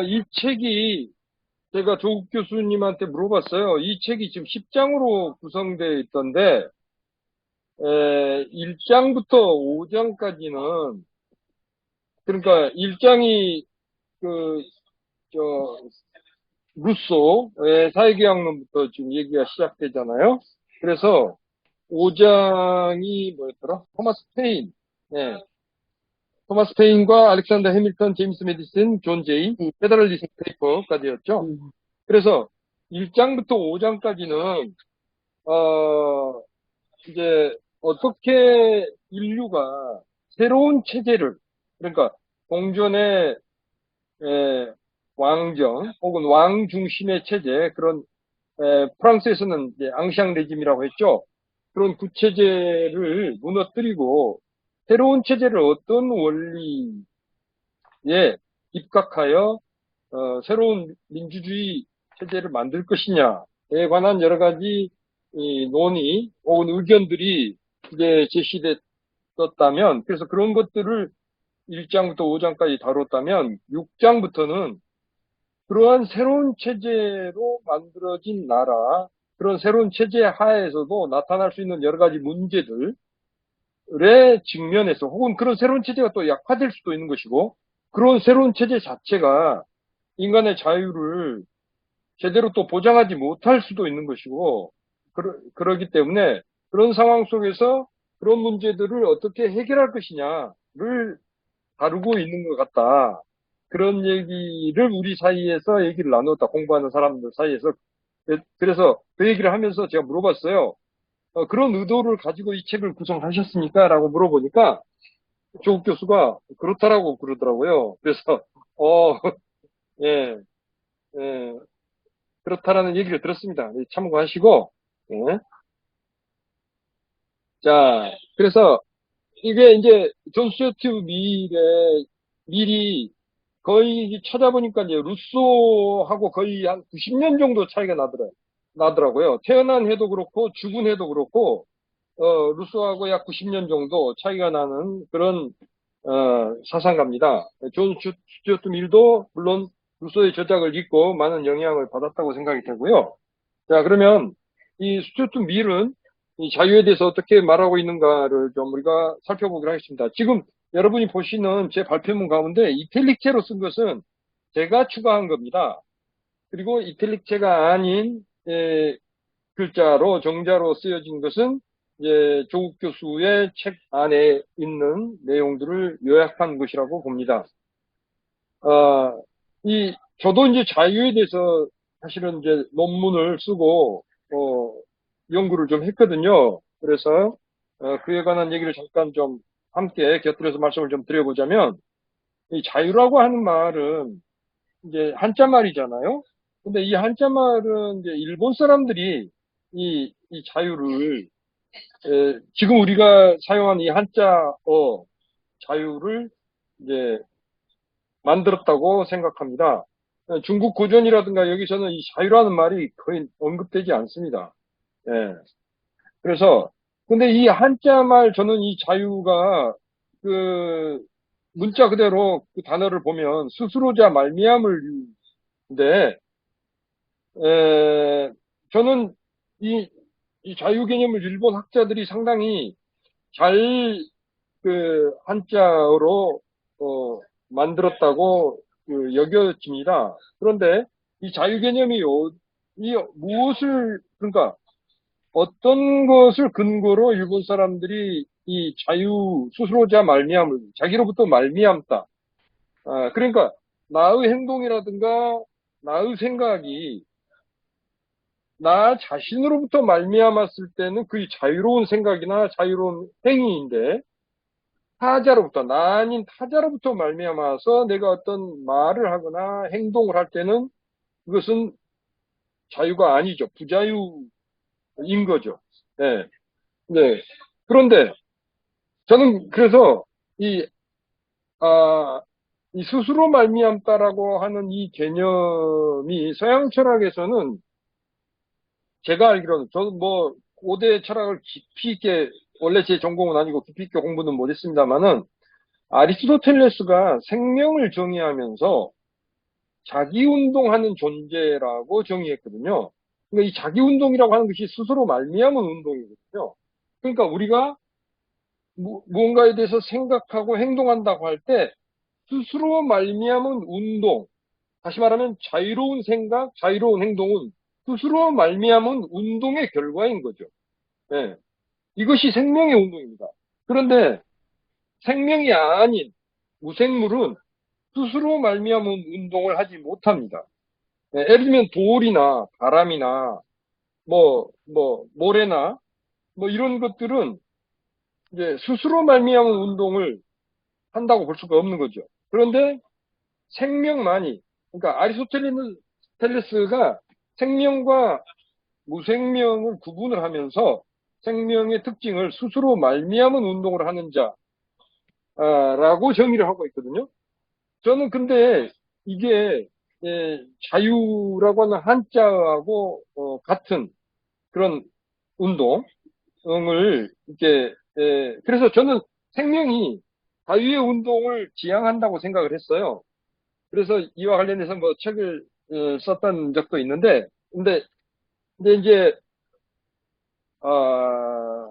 이 책이 제가 조국 교수님한테 물어봤어요. 이 책이 지금 10장으로 구성되어 있던데, 1장부터 5장까지는, 그러니까 1장이 그, 저, 루소의 사회계약론부터 지금 얘기가 시작되잖아요. 그래서 5장이 뭐였더라? 토마스 페인. 네. 토마스 페인과 알렉산더 해밀턴, 제임스 메디슨, 존 제이, 네. 페더럴리스트 페이퍼까지였죠. 음. 그래서 1장부터 5장까지는 이제 어떻게 인류가 새로운 체제를, 그러니까 공존의 왕정 혹은 왕 중심의 체제, 그런 프랑스에서는 이제 앙샹 레짐이라고 했죠. 그런 구체제를 무너뜨리고 새로운 체제를 어떤 원리에 입각하여 새로운 민주주의 체제를 만들 것이냐에 관한 여러 가지 이 논의 혹은 의견들이 이제 제시됐었다면, 그래서 그런 것들을 1장부터 5장까지 다뤘다면 6장부터는 그러한 새로운 체제로 만들어진 나라, 그런 새로운 체제 하에서도 나타날 수 있는 여러 가지 문제들에 직면해서, 혹은 그런 새로운 체제가 또 약화될 수도 있는 것이고, 그런 새로운 체제 자체가 인간의 자유를 제대로 또 보장하지 못할 수도 있는 것이고, 그러기 때문에 그런 상황 속에서 그런 문제들을 어떻게 해결할 것이냐를 다루고 있는 것 같다. 그런 얘기를 우리 사이에서 얘기를 나눴다. 공부하는 사람들 사이에서. 그래서 그 얘기를 하면서 제가 물어봤어요. 그런 의도를 가지고 이 책을 구성하셨습니까? 라고 물어보니까 조국 교수가 그렇다라고 그러더라고요. 그래서, 어, 예, 예, 그렇다라는 얘기를 들었습니다. 참고하시고, 예. 자, 그래서 이게 이제 존 스튜어트 밀이 거의 찾아보니까 이제 루소하고 거의 한 90년 정도 차이가 나더라고요. 태어난 해도 그렇고 죽은 해도 그렇고 루소하고 약 90년 정도 차이가 나는 그런 사상가입니다. 존 스튜어트 밀도 물론 루소의 저작을 읽고 많은 영향을 받았다고 생각이 되고요. 자, 그러면 이 스튜어트 밀은 이 자유에 대해서 어떻게 말하고 있는가를 좀 우리가 살펴보기로 하겠습니다. 지금 여러분이 보시는 제 발표문 가운데 이탈릭체로 쓴 것은 제가 추가한 겁니다. 그리고 이탈릭체가 아닌 글자로 정자로 쓰여진 것은 조국 교수의 책 안에 있는 내용들을 요약한 것이라고 봅니다. 어, 저도 이제 자유에 대해서 사실은 이제 논문을 쓰고, 연구를 좀 했거든요. 그래서, 그에 관한 얘기를 잠깐 좀 함께 곁들여서 말씀을 좀 드려보자면, 이 자유라고 하는 말은 이제 한자 말이잖아요. 근데 이 한자 말은 이제 일본 사람들이 이 자유를, 지금 우리가 사용하는 이 한자어 자유를 이제 만들었다고 생각합니다. 중국 고전이라든가 여기서는 이 자유라는 말이 거의 언급되지 않습니다. 예. 그래서, 근데 이 한자 말 저는 이 자유가 그 문자 그대로 그 단어를 보면 스스로자 말미암을 인데, 저는 이, 이 자유 개념을 일본 학자들이 상당히 잘 한자어로 만들었다고 여겨집니다. 그런데 이 자유 개념이 무엇을, 그러니까 어떤 것을 근거로 일본 사람들이 이 자유 스스로자 말미암을 자기로부터 말미암다. 그러니까 나의 행동이라든가 나의 생각이 나 자신으로부터 말미암았을 때는 그게 자유로운 생각이나 자유로운 행위인데, 타자로부터, 나 아닌 타자로부터 말미암아서 내가 어떤 말을 하거나 행동을 할 때는 그것은 자유가 아니죠. 부자유인 거죠. 네. 네. 그런데 저는 그래서 이, 아, 이 스스로 말미암다라고 하는 이 개념이 서양 철학에서는 제가 알기로는 저는 뭐 고대 철학을 깊이 있게 원래 제 전공은 아니고 깊이 있게 공부는 못했습니다만은 아리스토텔레스가 생명을 정의하면서 자기 운동하는 존재라고 정의했거든요. 그러니까 이 자기 운동이라고 하는 것이 스스로 말미암은 운동이거든요. 그러니까 우리가 무언가에 대해서 생각하고 행동한다고 할 때 스스로 말미암은 운동, 다시 말하면 자유로운 생각, 자유로운 행동은 스스로 말미암은 운동의 결과인 거죠. 예. 이것이 생명의 운동입니다. 그런데 생명이 아닌 무생물은 스스로 말미암은 운동을 하지 못합니다. 예, 예를 들면 돌이나 바람이나 모래나 이런 것들은 이제 스스로 말미암은 운동을 한다고 볼 수가 없는 거죠. 그런데 생명만이, 그러니까 아리스토텔레스가 생명과 무생명을 구분을 하면서 생명의 특징을 스스로 말미암은 운동을 하는 자라고 정의를 하고 있거든요. 저는 근데 이게 자유라고 하는 한자하고 같은 그런 운동을 이렇게 그래서 저는 생명이 자유의 운동을 지향한다고 생각을 했어요. 그래서 이와 관련해서 뭐 책을 썼던 적도 있는데, 근데 이제 아,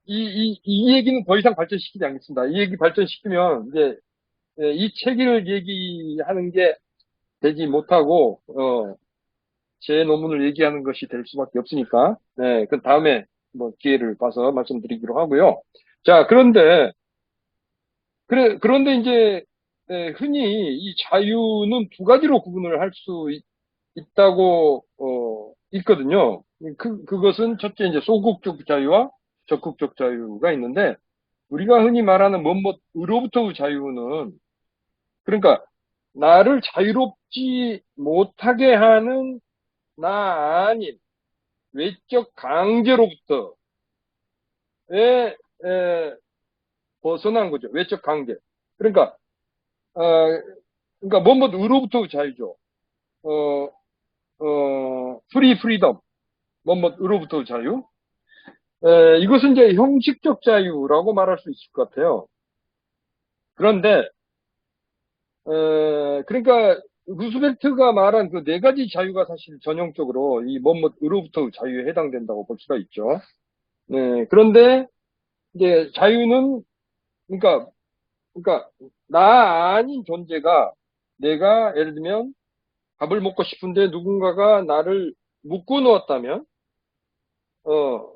이 얘기는 더 이상 발전시키지 않겠습니다. 이 얘기 발전시키면 이제 이 책을 얘기하는 게 되지 못하고 제 논문을 얘기하는 것이 될 수밖에 없으니까 네, 그 다음에 뭐 기회를 봐서 말씀드리기로 하고요. 자, 그런데 이제 흔히 이 자유는 두 가지로 구분을 할 수 있다고 있거든요. 그것은 첫째 이제 소극적 자유와 적극적 자유가 있는데 우리가 흔히 말하는 뭐뭐으로부터의 자유는 그러니까 나를 자유롭지 못하게 하는 나 아닌 외적 강제로부터의 벗어난 거죠. 외적 강제. 그러니까 어, 그러니까 뭐뭐으로부터의 자유죠. 어, 프리 프리덤. 뭐뭐으로부터의 자유. 이것은 이제 형식적 자유라고 말할 수 있을 것 같아요. 그런데 그러니까 루스벨트가 말한 그 네 가지 자유가 사실 전형적으로 이 뭐뭐으로부터의 자유에 해당된다고 볼 수가 있죠. 네, 그런데 이제 자유는 그러니까 나 아닌 존재가 내가 예를 들면 밥을 먹고 싶은데 누군가가 나를 묶어 놓았다면 어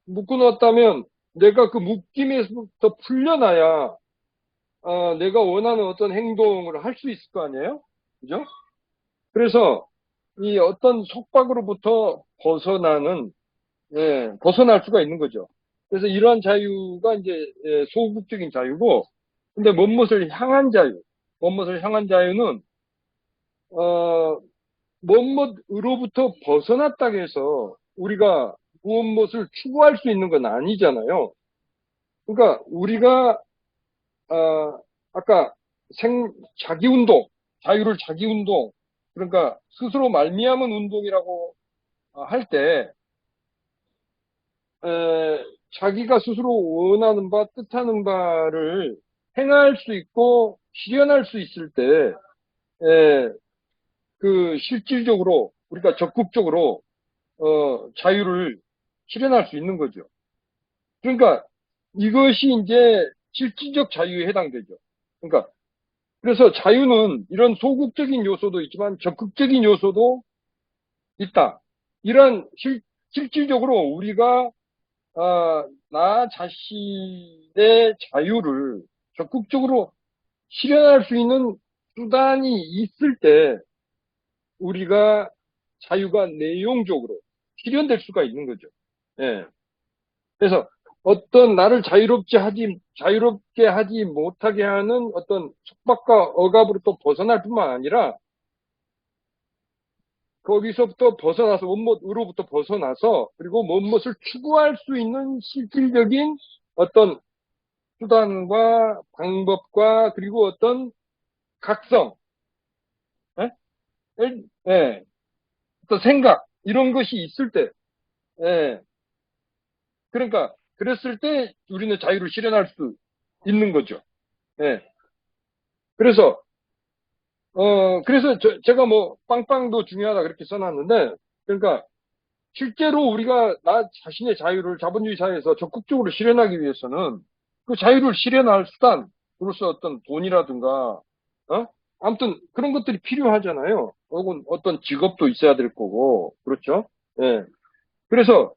묶어 놓았다면 내가 그 묶임에서부터 풀려나야 내가 원하는 어떤 행동을 할 수 있을 거 아니에요? 그죠? 그래서 이 어떤 속박으로부터 벗어날 수가 있는 거죠. 그래서 이러한 자유가 이제 소극적인 자유고, 근데 멋뭇을 향한 자유는 어, 멋뭇으로부터 벗어났다고 해서 우리가 무엇을 추구할 수 있는 건 아니잖아요. 그러니까 우리가 아까 자기 운동, 자유를 자기 운동, 그러니까 스스로 말미암은 운동이라고 할 때, 자기가 스스로 원하는 바, 뜻하는 바를 행할 수 있고 실현할 수 있을 때, 그 실질적으로 우리가 적극적으로 자유를 실현할 수 있는 거죠. 그러니까 이것이 이제 실질적 자유에 해당되죠. 그러니까 그래서 자유는 이런 소극적인 요소도 있지만 적극적인 요소도 있다. 이런 실질적으로 우리가 나 자신의 자유를 적극적으로 실현할 수 있는 수단이 있을 때 우리가 자유가 내용적으로 실현될 수가 있는 거죠. 예. 그래서 어떤 나를 자유롭게 하지 못하게 하는 어떤 속박과 억압으로부터 벗어날 뿐만 아니라 거기서부터 벗어나서 원못으로부터 벗어나서 그리고 원못을 추구할 수 있는 실질적인 어떤 수단과 방법과 그리고 어떤 각성, 예? 예. 어떤 생각 이런 것이 있을 때, 예. 그러니까 그랬을 때 우리는 자유를 실현할 수 있는 거죠. 예. 그래서 그래서 제가 뭐, 빵빵도 중요하다 그렇게 써놨는데, 그러니까, 실제로 우리가 나 자신의 자유를 자본주의 사회에서 적극적으로 실현하기 위해서는 그 자유를 실현할 수단으로서 어떤 돈이라든가, 아무튼 그런 것들이 필요하잖아요. 혹은 어떤 직업도 있어야 될 거고, 그렇죠? 예. 그래서,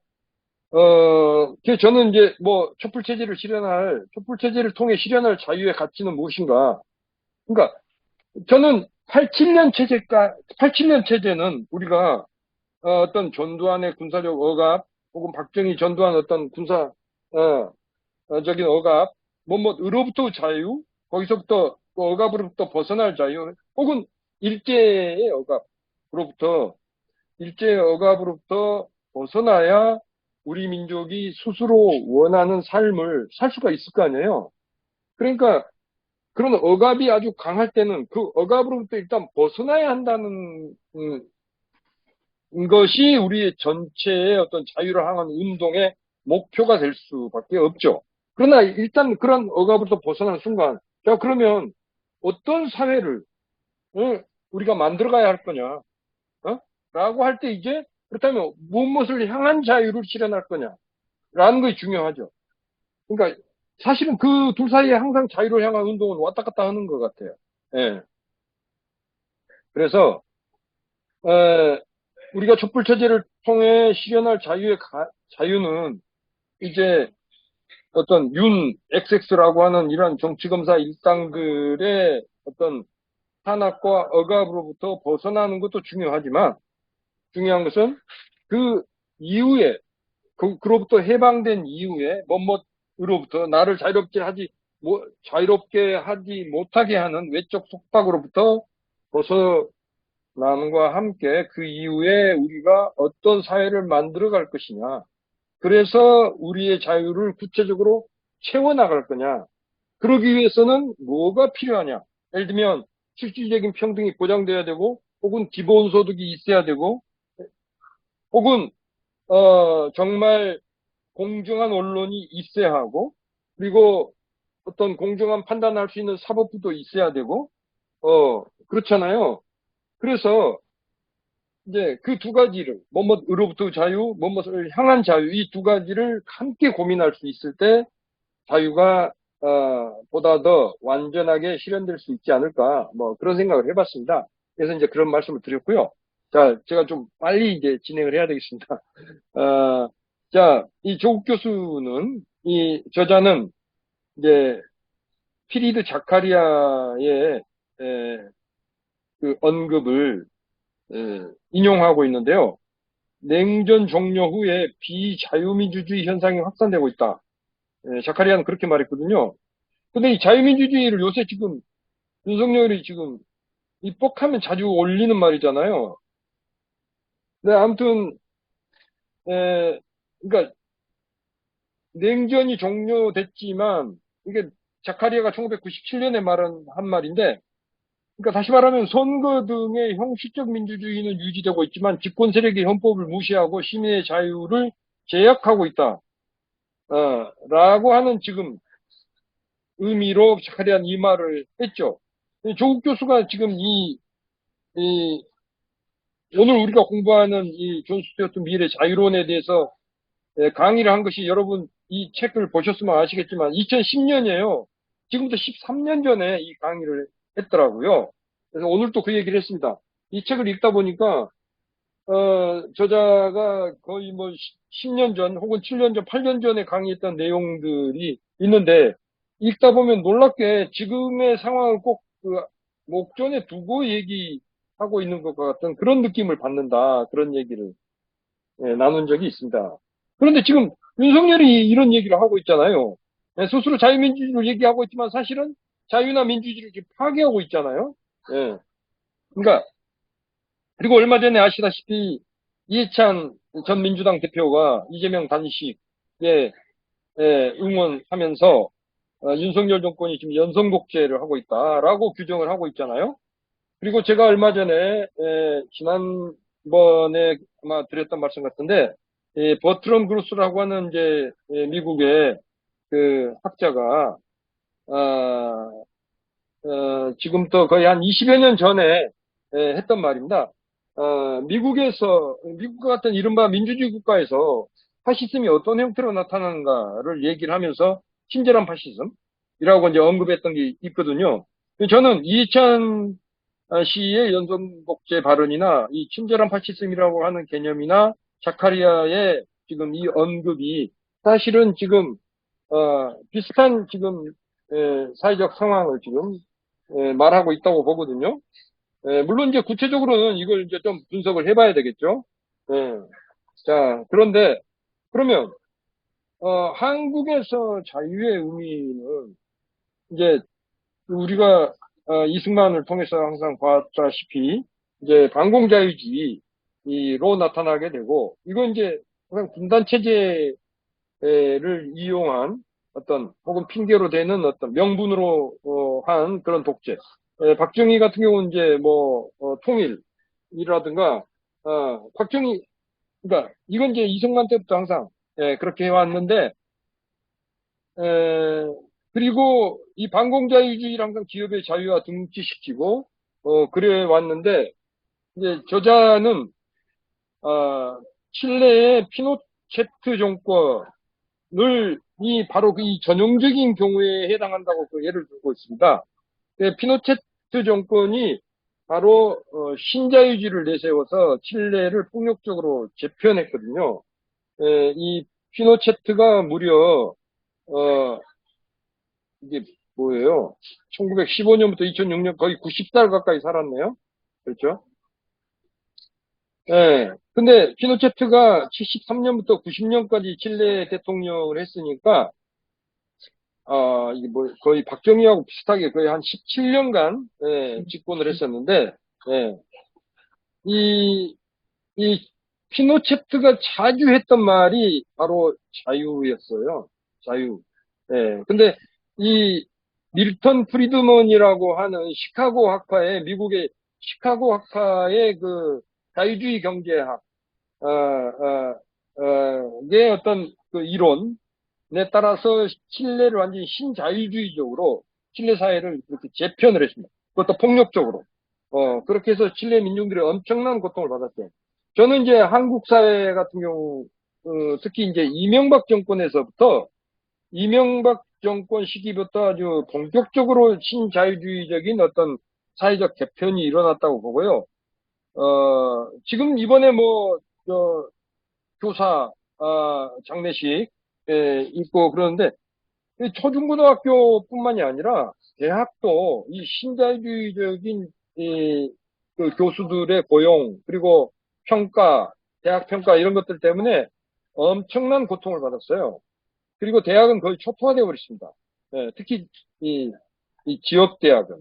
저는 이제 뭐, 촛불체제를 통해 실현할 자유의 가치는 무엇인가? 그러니까, 저는 87년 체제는 우리가 어떤 전두환의 군사적 억압, 혹은 박정희 전두환 어떤 적인 억압, 뭐뭐으로부터 자유, 거기서부터 그 억압으로부터 벗어날 자유, 혹은 일제의 억압으로부터, 일제의 억압으로부터 벗어나야 우리 민족이 스스로 원하는 삶을 살 수가 있을 거 아니에요. 그러니까 그런 억압이 아주 강할 때는 그 억압으로부터 일단 벗어나야 한다는 것이 우리 전체의 어떤 자유를 향한 운동의 목표가 될 수밖에 없죠. 그러나 일단 그런 억압으로부터 벗어나는 순간, 자, 그러면 어떤 사회를 우리가 만들어가야 할 거냐, 라고 할 때 이제 그렇다면 무엇을 향한 자유를 실현할 거냐, 라는 것이 중요하죠. 그러니까 사실은 그 둘 사이에 항상 자유를 향한 운동은 왔다 갔다 하는 것 같아요. 예. 그래서 우리가 촛불체제를 통해 실현할 자유는 이제 어떤 윤 XX라고 하는 이러한 정치검사 일당들의 어떤 탄압과 억압으로부터 벗어나는 것도 중요하지만 중요한 것은 그 이후에 그로부터 해방된 이후에 뭐뭐으로부터 나를 자유롭게 하지 못하게 하는 외적 속박으로부터 벗어남과 함께 그 이후에 우리가 어떤 사회를 만들어 갈 것이냐. 그래서 우리의 자유를 구체적으로 채워나갈 거냐. 그러기 위해서는 뭐가 필요하냐. 예를 들면 실질적인 평등이 보장돼야 되고, 혹은 기본소득이 있어야 되고, 혹은 정말 공정한 언론이 있어야 하고, 그리고 어떤 공정한 판단할 수 있는 사법부도 있어야 되고, 그렇잖아요. 그래서 이제 그 두 가지를, 뭐뭐으로부터 자유, 뭐뭐를 향한 자유, 이 두 가지를 함께 고민할 수 있을 때 자유가 보다 더 완전하게 실현될 수 있지 않을까, 뭐 그런 생각을 해봤습니다. 그래서 이제 그런 말씀을 드렸고요. 자, 제가 좀 빨리 이제 진행을 해야 되겠습니다. 자, 이 조국 교수는, 이 저자는 이제 피리드 자카리아의 그 언급을 인용하고 있는데요. 냉전 종료 후에 비자유민주주의 현상이 확산되고 있다. 자카리아는 그렇게 말했거든요. 근데 이 자유민주주의를 요새 지금 윤석열이 지금 입법하면 자주 올리는 말이잖아요. 네, 아무튼 그러니까 냉전이 종료됐지만 이게 자카리아가 1997년에 말한 한 말인데, 그러니까 다시 말하면 선거 등의 형식적 민주주의는 유지되고 있지만 집권 세력이 헌법을 무시하고 시민의 자유를 제약하고 있다. 라고 하는 지금 의미로 자카리아는 이 말을 했죠. 조국 교수가 지금 이 오늘 우리가 공부하는 이 존 스튜어트 밀의 자유론에 대해서 강의를 한 것이, 여러분 이 책을 보셨으면 아시겠지만 2010년이에요. 지금부터 13년 전에 이 강의를 했더라고요. 그래서 오늘 또 그 얘기를 했습니다. 이 책을 읽다 보니까 저자가 거의 뭐 10년 전 혹은 7년 전, 8년 전에 강의했던 내용들이 있는데, 읽다 보면 놀랍게 지금의 상황을 꼭 그 목전에 두고 얘기하고 있는 것 같은 그런 느낌을 받는다. 그런 얘기를 나눈 적이 있습니다. 그런데 지금 윤석열이 이런 얘기를 하고 있잖아요. 스스로 자유민주주의를 얘기하고 있지만 사실은 자유나 민주주의를 지금 파괴하고 있잖아요. 예. 그러니까, 그리고 얼마 전에 아시다시피 이해찬 전 민주당 대표가 이재명 단식에 응원하면서 윤석열 정권이 지금 연성독재를 하고 있다라고 규정을 하고 있잖아요. 그리고 제가 얼마 전에 지난번에 아마 드렸던 말씀 같은데, 버트럼 그루스라고 하는 이제 미국의 그 학자가 지금부터 거의 한 20여 년 전에 했던 말입니다. 미국 같은 이른바 민주주의 국가에서 파시즘이 어떤 형태로 나타나는가를 얘기를 하면서 친절한 파시즘이라고 이제 언급했던 게 있거든요. 저는 이해찬 씨의 연성독재 발언이나 이 친절한 파시즘이라고 하는 개념이나 자카리아의 지금 이 언급이 사실은 지금 비슷한 지금 사회적 상황을 지금 말하고 있다고 보거든요. 물론 이제 구체적으로는 이걸 이제 좀 분석을 해봐야 되겠죠. 예. 자, 그런데 그러면 한국에서 자유의 의미는 이제 우리가 이승만을 통해서 항상 봤다시피 이제 반공자유주의로 나타나게 되고 이건 이제 항상 분단 체제를 이용한 어떤 혹은 핑계로 되는 어떤 명분으로 한 그런 독재. 박정희 같은 경우는 이제 뭐 통일이라든가 박정희 그러니까 이건 이제 이승만 때부터 항상 그렇게 해왔는데 에, 그리고 이 반공자유주의를 항상 기업의 자유와 등치시키고, 그래 왔는데, 이제 저자는, 칠레의 피노체트 정권을, 바로 그 이 전형적인 경우에 해당한다고 그 예를 들고 있습니다. 피노체트 정권이 바로, 신자유주의를 내세워서 칠레를 폭력적으로 재편했거든요. 이 피노체트가 무려, 어, 이게 뭐예요? 1915년부터 2006년 거의 90살 가까이 살았네요. 그렇죠? 예. 근데 피노체트가 73년부터 90년까지 칠레 대통령을 했으니까 이게 뭐 거의 박정희하고 비슷하게 거의 한 17년간 집권을 했었는데 예. 이, 이 피노체트가 자주 했던 말이 바로 자유였어요. 자유. 예. 근데 이 밀턴 프리드먼이라고 하는 시카고 학파의 미국의 시카고 학파의 그 자유주의 경제학 의 어떤 그 이론에 따라서 칠레를 완전히 신자유주의적으로 칠레 사회를 그렇게 재편을 했습니다. 그것도 폭력적으로. 그렇게 해서 칠레 민중들이 엄청난 고통을 받았어요. 저는 이제 한국 사회 같은 경우 특히 이제 이명박 정권에서부터 이명박 정권 시기부터 아주 본격적으로 신자유주의적인 어떤 사회적 개편이 일어났다고 보고요. 지금 이번에 뭐, 교사, 장례식, 있고 그러는데, 이 초중고등학교뿐만이 아니라 대학도 이 신자유주의적인 그 교수들의 고용, 그리고 평가, 대학 평가 이런 것들 때문에 엄청난 고통을 받았어요. 그리고 대학은 거의 초토화되어 버렸습니다. 특히 이, 이 지역 대학은.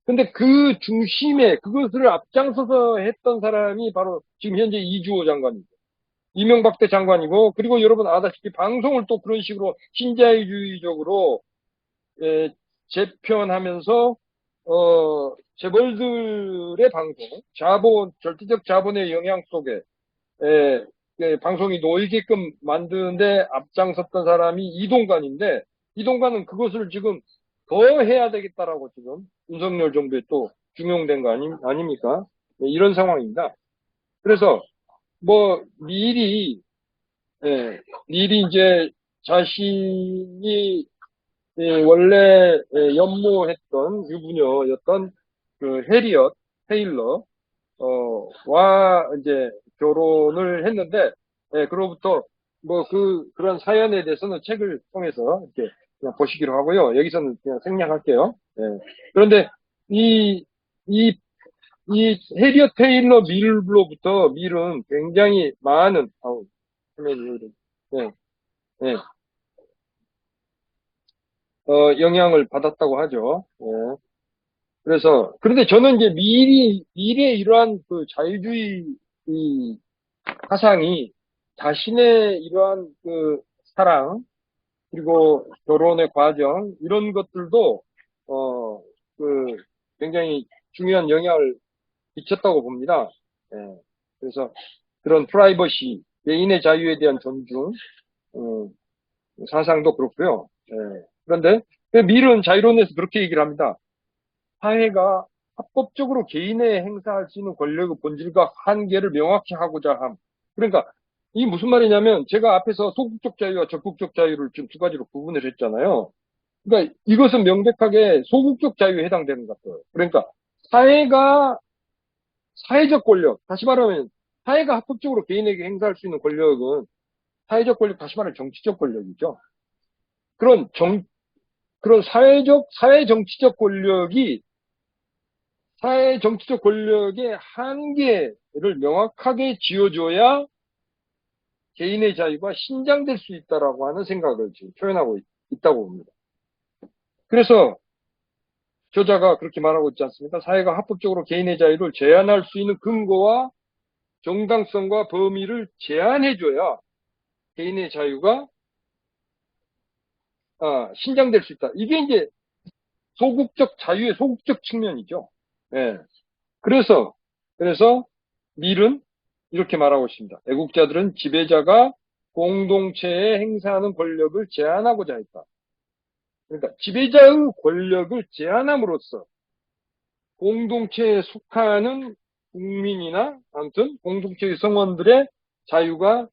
근데 그 중심에 그것을 앞장서서 했던 사람이 바로 지금 현재 이주호 장관이죠. 이명박 때 장관이고, 그리고 여러분 아다시피 방송을 또 그런 식으로 신자유주의적으로 재편하면서 재벌들의 방송, 절대적 자본의 영향 속에 방송이 놓이게끔 만드는데 앞장섰던 사람이 이동관인데, 이동관은 그것을 지금 더 해야 되겠다라고 지금 윤석열 정부에 또 중용된 거 아닙니까? 이런 상황입니다. 그래서 뭐 미리 이제 자신이 원래 연모했던 유부녀였던 그 해리엇 테일러 와 이제 결혼을 했는데 그로부터 뭐 그런 사연에 대해서는 책을 통해서 이렇게 그냥 보시기로 하고요. 여기서는 그냥 생략할게요. 그런데 이 이 이 해리엇 테일러 밀로부터 밀은 굉장히 많은 예, 예, 영향을 받았다고 하죠. 그래서 그런데 저는 이제 미래의 이러한 그 자유주의 이 사상이 자신의 이러한 그 사랑 그리고 결혼의 과정 이런 것들도 어 그 굉장히 중요한 영향을 미쳤다고 봅니다. 예. 그래서 그런 프라이버시, 개인의 자유에 대한 존중, 어, 사상도 그렇고요. 예. 그런데 밀은 자유론에서 그렇게 얘기를 합니다. 사회가 합법적으로 개인에 행사할 수 있는 권력의 본질과 한계를 명확히 하고자 함. 그러니까 이 무슨 말이냐면 제가 앞에서 소극적 자유와 적극적 자유를 지금 두 가지로 구분을 했잖아요. 그러니까 이것은 명백하게 소극적 자유에 해당되는 것 같아요. 그러니까 사회가 사회적 권력, 다시 말하면 사회가 합법적으로 개인에게 행사할 수 있는 권력은 사회적 권력, 다시 말하면 정치적 권력이죠. 그런 그런 사회 정치적 권력이 사회 정치적 권력의 한계를 명확하게 지어줘야 개인의 자유가 신장될 수 있다라고 하는 생각을 지금 표현하고 있다고 봅니다. 그래서 저자가 그렇게 말하고 있지 않습니까? 사회가 합법적으로 개인의 자유를 제한할 수 있는 근거와 정당성과 범위를 제한해줘야 개인의 자유가 신장될 수 있다. 이게 이제 소극적 자유의 소극적 측면이죠. 예. 그래서 밀은 이렇게 말하고 있습니다. 애국자들은 지배자가 공동체에 행사하는 권력을 제한하고자 했다. 그러니까 지배자의 권력을 제한함으로써 공동체에 속하는 국민이나 아무튼 공동체의 성원들의 자유가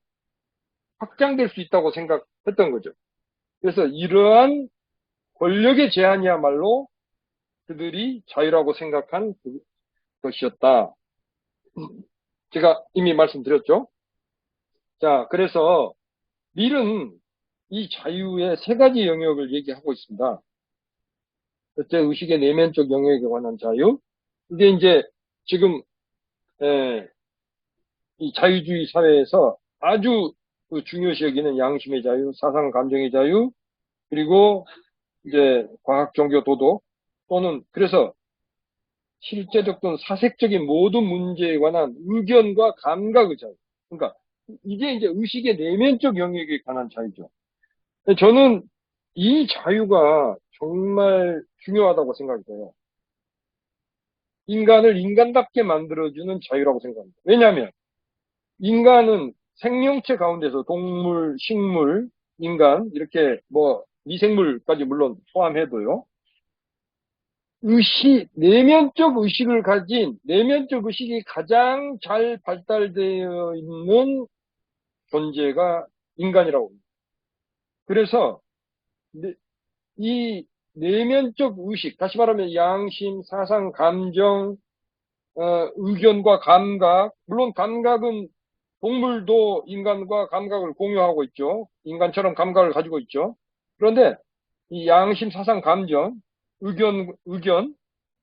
확장될 수 있다고 생각했던 거죠. 그래서 이러한 권력의 제한이야말로 그들이 자유라고 생각한 것이었다. 제가 이미 말씀드렸죠. 자, 그래서 밀은 이 자유의 세 가지 영역을 얘기하고 있습니다. 첫째, 의식의 내면적 영역에 관한 자유. 이게 이제 지금 이 자유주의 사회에서 아주 그 중요시 여기는 양심의 자유, 사상 감정의 자유, 그리고 이제 과학, 종교, 도덕 또는 그래서 실제적 또는 사색적인 모든 문제에 관한 의견과 감각의 자유. 그러니까 이게 이제 의식의 내면적 영역에 관한 자유죠. 저는 이 자유가 정말 중요하다고 생각이 돼요. 인간을 인간답게 만들어주는 자유라고 생각합니다. 왜냐하면 인간은 생명체 가운데서 동물, 식물, 인간 이렇게 뭐 미생물까지 물론 포함해도요. 내면적 의식을 가진 내면적 의식이 가장 잘 발달되어 있는 존재가 인간이라고 합니다. 그래서 이 내면적 의식, 다시 말하면 양심, 사상, 감정, 의견과 감각, 물론 감각은 동물도 인간과 감각을 공유하고 있죠. 인간처럼 감각을 가지고 있죠. 그런데 이 양심, 사상, 감정, 의견,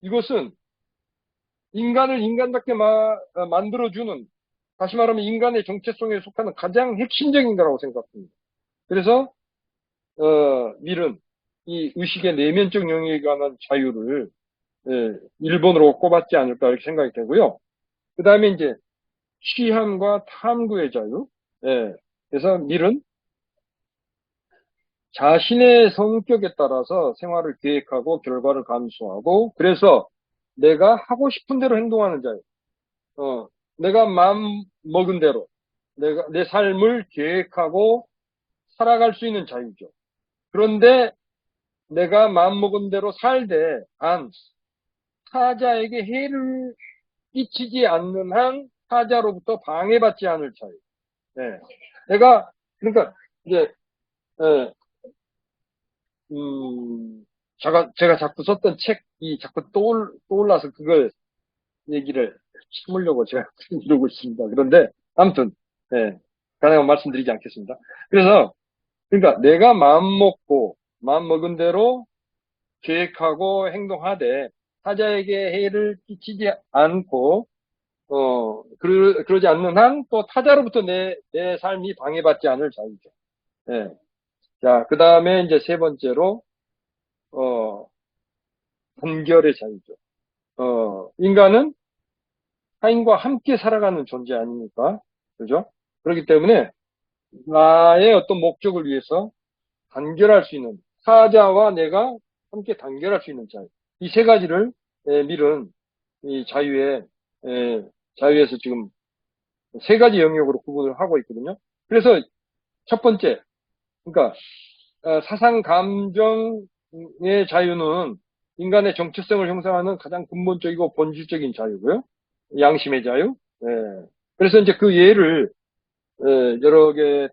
이것은 인간을 인간답게 만들어주는, 다시 말하면 인간의 정체성에 속하는 가장 핵심적인 거라고 생각합니다. 그래서, 밀은 이 의식의 내면적 영역에 관한 자유를, 1번으로 꼽았지 않을까 이렇게 생각이 되고요. 그 다음에 이제 취함과 탐구의 자유. 그래서 밀은 자신의 성격에 따라서 생활을 계획하고 결과를 감수하고 그래서 내가 하고 싶은 대로 행동하는 자유. 내가 마음 먹은 대로 내 삶을 계획하고 살아갈 수 있는 자유죠. 그런데 내가 마음 먹은 대로 살되 타자에게 해를 끼치지 않는 한 타자로부터 방해받지 않을 자유. 네. 그러니까 이제 예, 제가 자꾸 썼던 책이 자꾸 떠올라서 그걸 얘기를 참으려고 제가 이러고 있습니다. 그런데, 아무튼, 예, 가능한 말씀드리지 않겠습니다. 그러니까 내가 마음 먹은 대로 계획하고 행동하되, 타자에게 해를 끼치지 않고, 그러지 않는 한, 또 타자로부터 내 삶이 방해받지 않을 자유죠. 예. 자, 그 다음에 이제 세 번째로, 어, 단결의 자유죠. 인간은 타인과 함께 살아가는 존재 아닙니까? 그죠? 그렇기 때문에 나의 어떤 목적을 위해서 단결할 수 있는 타자와 내가 함께 단결할 수 있는 자유. 이 세 가지를 밀은 이 자유에서 지금 세 가지 영역으로 구분을 하고 있거든요. 그래서 첫 번째, 그러니까 사상 감정의 자유는 인간의 정체성을 형성하는 가장 근본적이고 본질적인 자유고요. 양심의 자유. 예. 그래서 이제 그 예를 여러 개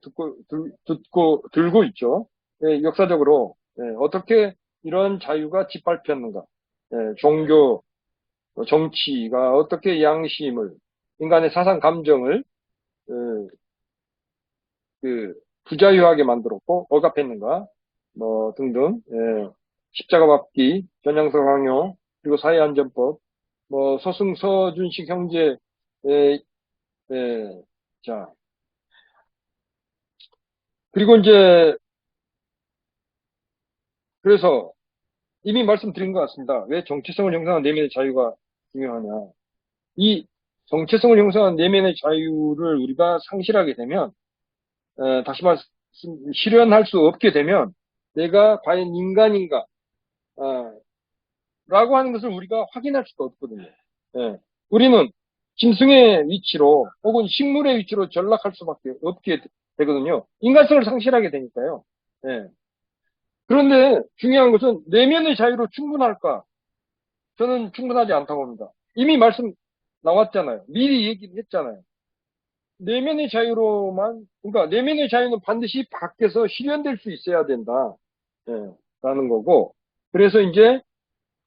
들고 있죠. 예, 역사적으로 어떻게 이런 자유가 짓밟혔는가. 종교, 정치가 어떻게 양심을, 인간의 사상 감정을 그 부자유하게 만들었고 억압했는가, 뭐 등등. 십자가 밟기, 전향서 강요, 그리고 사회안전법, 뭐 서승서준식 형제, 에, 자 그리고 이제 그래서 이미 말씀드린 것 같습니다. 왜 정체성을 형성한 내면의 자유가 중요하냐? 이 정체성을 형성한 내면의 자유를 우리가 상실하게 되면, 다시 말씀, 실현할 수 없게 되면, 내가 과연 인간인가, 라고 하는 것을 우리가 확인할 수가 없거든요. 예. 우리는 짐승의 위치로 혹은 식물의 위치로 전락할 수밖에 없게 되거든요. 인간성을 상실하게 되니까요. 예. 그런데 중요한 것은 내면의 자유로 충분할까? 저는 충분하지 않다고 봅니다. 이미 말씀 나왔잖아요. 미리 얘기를 했잖아요. 내면의 자유로만, 그러니까 내면의 자유는 반드시 밖에서 실현될 수 있어야 된다. 예, 라는 거고. 그래서 이제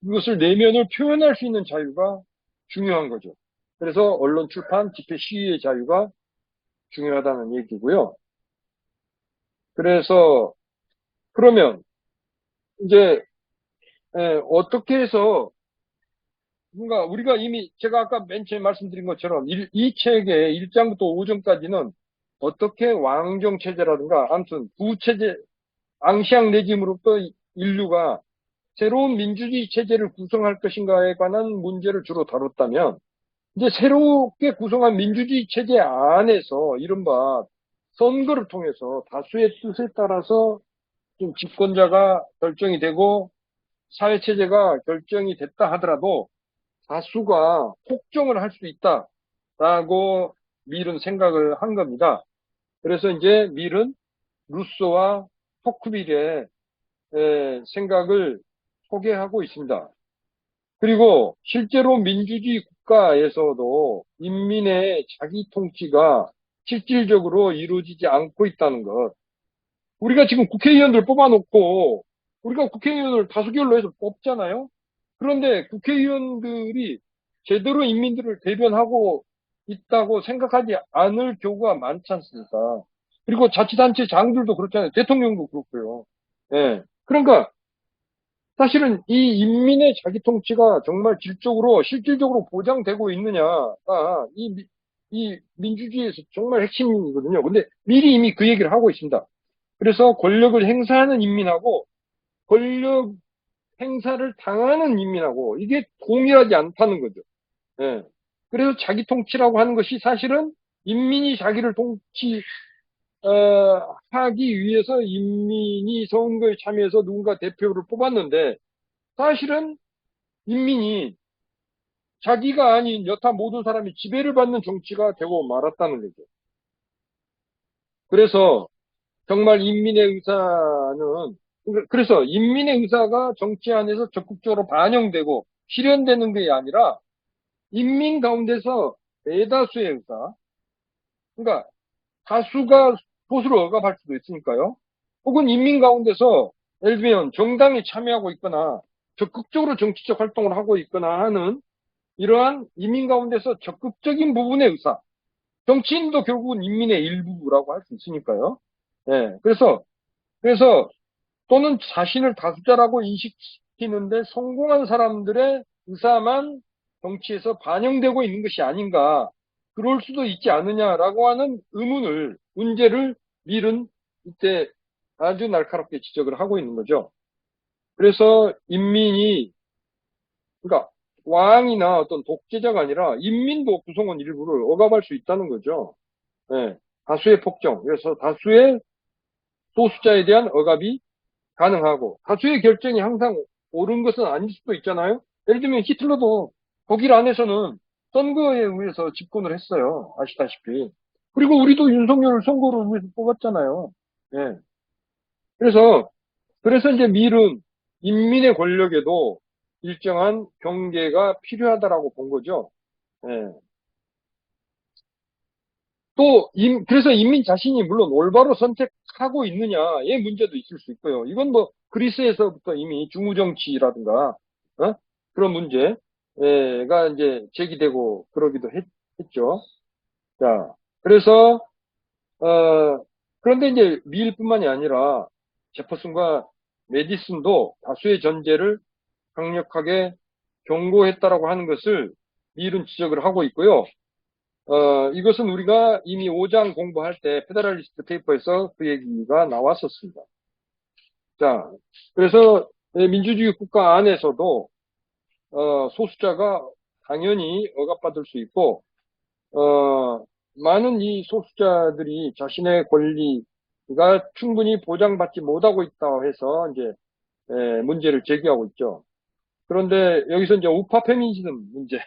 이것을 내면을 표현할 수 있는 자유가 중요한 거죠. 그래서 언론 출판, 집회 시위의 자유가 중요하다는 얘기고요. 그래서 그러면 이제 어떻게 해서 뭔가 우리가 이미 제가 아까 맨 처음에 말씀드린 것처럼 이 책의 1장부터 5장까지는 어떻게 왕정 체제라든가 아무튼 부체제 앙시앙 레짐으로부터 인류가 새로운 민주주의 체제를 구성할 것인가에 관한 문제를 주로 다뤘다면 이제 새롭게 구성한 민주주의 체제 안에서 이른바 선거를 통해서 다수의 뜻에 따라서 좀 집권자가 결정이 되고 사회체제가 결정이 됐다 하더라도 다수가 폭정을 할 수 있다라고 밀은 생각을 한 겁니다. 그래서 이제 밀은 루소와 토크빌의 생각을 소개하고 있습니다. 그리고 실제로 민주주의 국가에서도 인민의 자기 통치가 실질적으로 이루어지지 않고 있다는 것. 우리가 지금 국회의원들 뽑아놓고 우리가 국회의원을 다수결로 해서 뽑잖아요. 그런데 국회의원들이 제대로 인민들을 대변하고 있다고 생각하지 않을 경우가 많지 않습니까? 그리고 자치단체 장들도 그렇잖아요. 대통령도 그렇고요. 예. 그러니까 사실은 이 인민의 자기 통치가 정말 질적으로 실질적으로 보장되고 있느냐가 이 민주주의에서 정말 핵심이거든요. 근데 미리 이미 그 얘기를 하고 있습니다. 그래서 권력을 행사하는 인민하고 권력 행사를 당하는 인민하고 이게 동일하지 않다는 거죠. 예. 그래서 자기 통치라고 하는 것이 사실은 인민이 자기를 하기 위해서 인민이 선거에 참여해서 누군가 대표를 뽑았는데 사실은 인민이 자기가 아닌 여타 모든 사람이 지배를 받는 정치가 되고 말았다는 거죠. 그래서 정말 인민의 의사는 그래서 인민의 의사가 정치 안에서 적극적으로 반영되고 실현되는 게 아니라 인민 가운데서 대다수의 의사, 그러니까 다수가 소수를 억압할 수도 있으니까요. 혹은 인민 가운데서 예를 들면 정당에 참여하고 있거나 적극적으로 정치적 활동을 하고 있거나 하는 이러한 인민 가운데서 적극적인 부분의 의사, 정치인도 결국은 인민의 일부라고 할 수 있으니까요. 예, 그래서 또는 자신을 다수자라고 인식시키는데 성공한 사람들의 의사만 정치에서 반영되고 있는 것이 아닌가, 그럴 수도 있지 않느냐라고 하는 문제를 밀은 이때 아주 날카롭게 지적을 하고 있는 거죠. 그래서 인민이, 그러니까 왕이나 어떤 독재자가 아니라 인민도 구성원 일부를 억압할 수 있다는 거죠. 예, 다수의 폭정, 그래서 다수의 소수자에 대한 억압이 가능하고 다수의 결정이 항상 옳은 것은 아닐 수도 있잖아요. 예를 들면 히틀러도 독일 안에서는 선거에 의해서 집권을 했어요. 아시다시피. 그리고 우리도 윤석열을 선거로 위해서 뽑았잖아요. 예. 그래서 이제 밀은 인민의 권력에도 일정한 경계가 필요하다라고 본 거죠. 예. 또, 그래서 인민 자신이 물론 올바로 선택하고 있느냐의 문제도 있을 수 있고요. 이건 뭐, 그리스에서부터 이미 중우정치라든가, 어? 그런 문제가 이제 제기되고 그러기도 했죠. 자, 그래서, 그런데 이제 밀뿐만이 아니라 제퍼슨과 메디슨도 다수의 전제를 강력하게 경고했다라고 하는 것을 밀은 지적을 하고 있고요. 이것은 우리가 이미 5장 공부할 때 페더럴리스트 페이퍼에서 그 얘기가 나왔었습니다. 자, 그래서 민주주의 국가 안에서도 소수자가 당연히 억압받을 수 있고 많은 이 소수자들이 자신의 권리가 충분히 보장받지 못하고 있다 해서 이제 문제를 제기하고 있죠. 그런데 여기서 이제 우파 페미니즘 문제.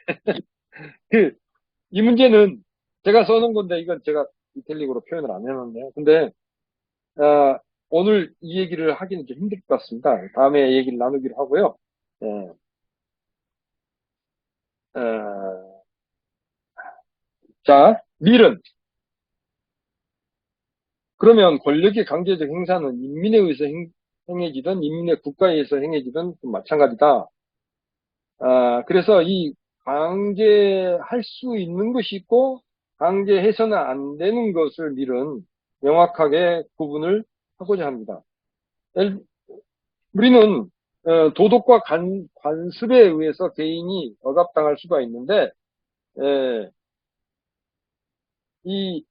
이 문제는 제가 써놓은 건데 이건 제가 이탈릭으로 표현을 안 해놨네요. 근데 어, 오늘 이 얘기를 하기는 좀 힘들 것 같습니다. 다음에 얘기를 나누기로 하고요. 예, 어, 자, 밀은 그러면 권력의 강제적 행사는 인민에 의해서 행해지든 인민의 국가에 의해서 행해지든 마찬가지다. 그래서 이 강제할 수 있는 것이 있고 강제해서는 안 되는 것을 밀은 명확하게 구분을 하고자 합니다. 우리는 도덕과 관습에 의해서 개인이 억압당할 수가 있는데 에, 이,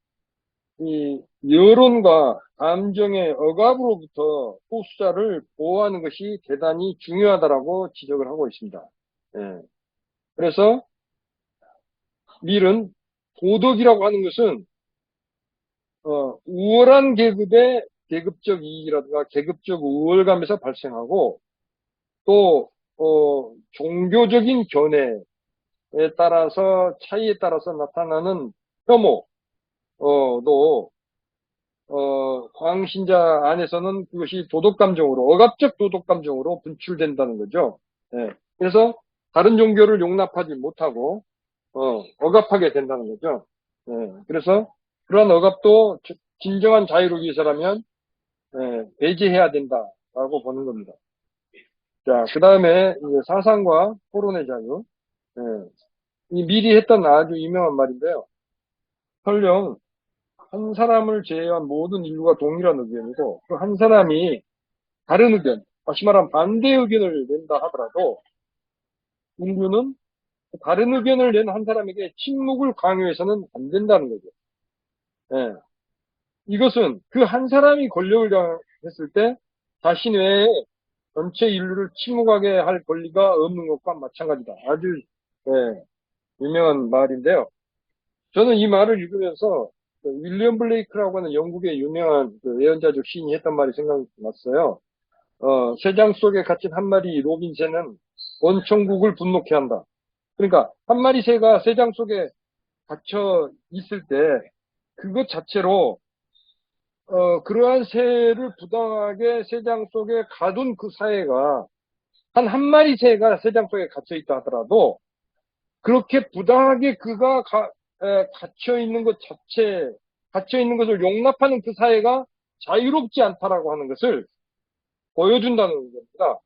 이 여론과 감정의 억압으로부터 소수자를 보호하는 것이 대단히 중요하다라고 지적을 하고 있습니다. 예. 그래서 밀은 도덕이라고 하는 것은 우월한 계급의 계급적 이익이라든가 계급적 우월감에서 발생하고 또 종교적인 견해에 따라서 차이에 따라서 나타나는 혐오도 광신자 안에서는 그것이 도덕감정으로 억압적 도덕감정으로 분출된다는 거죠. 예. 그래서 다른 종교를 용납하지 못하고 억압하게 된다는 거죠. 예. 그래서 그러한 억압도 진정한 자유를 위해서라면 배제해야 된다라고 보는 겁니다. 자, 그 다음에 사상과 토론의 자유. 예. 이 미리 했던 아주 유명한 말인데요. 설령 한 사람을 제외한 모든 인류가 동일한 의견이고 그 한 사람이 다른 의견, 다시 말하면 반대 의견을 낸다 하더라도 인류는 다른 의견을 낸 한 사람에게 침묵을 강요해서는 안 된다는 거죠. 예. 이것은 그 한 사람이 권력을 장했을 때 자신 외에 전체 인류를 침묵하게 할 권리가 없는 것과 마찬가지다. 아주 예, 유명한 말인데요. 저는 이 말을 읽으면서 그 윌리엄 블레이크라고 하는 영국의 유명한 그 예언자적 시인이 했던 말이 생각났어요. 새장 속에 갇힌 한 마리 로빈 새는 온 천국을 분노케 한다. 그러니까 한 마리 새가 새장 속에 갇혀 있을 때 그것 자체로 그러한 새를 부당하게 새장 속에 가둔 그 사회가 한 마리 새가 새장 속에 갇혀 있다 하더라도 그렇게 부당하게 그가 갇혀 있는 것 자체, 갇혀 있는 것을 용납하는 그 사회가 자유롭지 않다라고 하는 것을 보여준다는 겁니다.